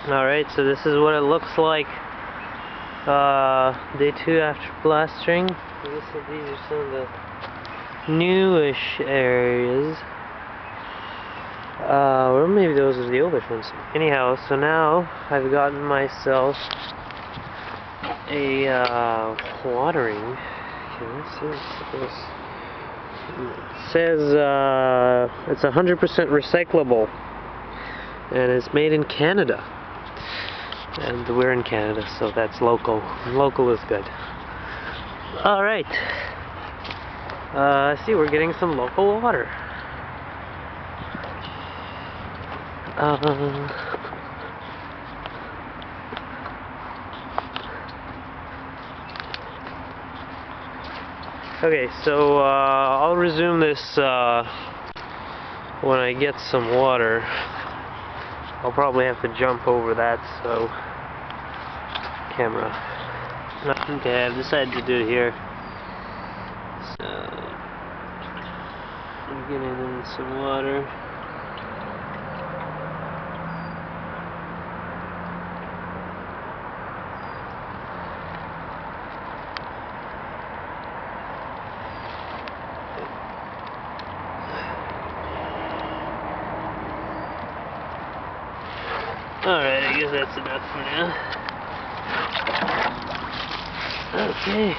Alright, so this is what it looks like day 2 after plastering. These are some of the newish areas. Or maybe those are the oldish ones. Anyhow, so now I've gotten myself a watering. It says it's 100% recyclable, and it's made in Canada. And we're in Canada, so that's local. Local is good. Alright. See, we're getting some local water. Okay, so I'll resume this when I get some water. I'll probably have to jump over that, so camera. Okay, I've decided to do it here. So I'm getting in some water. Alright, I guess that's enough for now. Okay.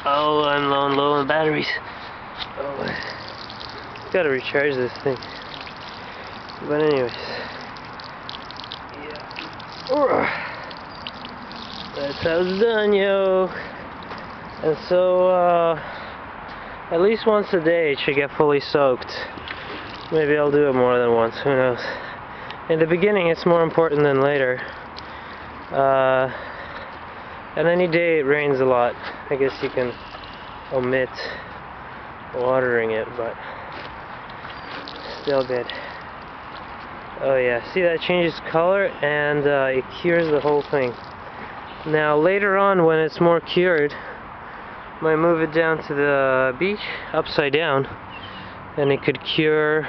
Oh, I'm low on batteries. Oh, gotta recharge this thing. But anyways, yeah, that's how it's done, yo. And so, at least once a day it should get fully soaked. Maybe I'll do it more than once. Who knows? In the beginning, it's more important than later. And any day it rains a lot, I guess you can omit watering it, but still good. Oh yeah, see, that changes color and it cures the whole thing. Now later on, when it's more cured, I might move it down to the beach upside down, and it could cure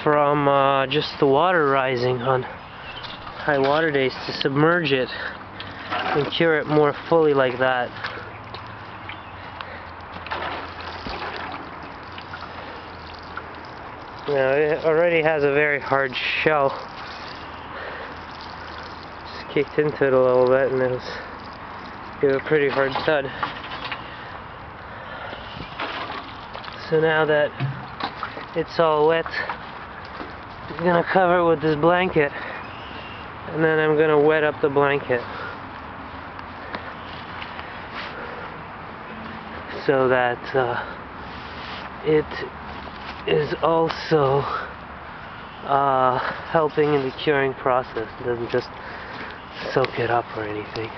from just the water rising on high water days, to submerge it and cure it more fully like that. Now it already has a very hard shell. Just kicked into it a little bit and it was gave a pretty hard thud. So now that it's all wet, I'm gonna cover it with this blanket, and then I'm gonna wet up the blanket so that it is also helping in the curing process. It doesn't just soak it up or anything.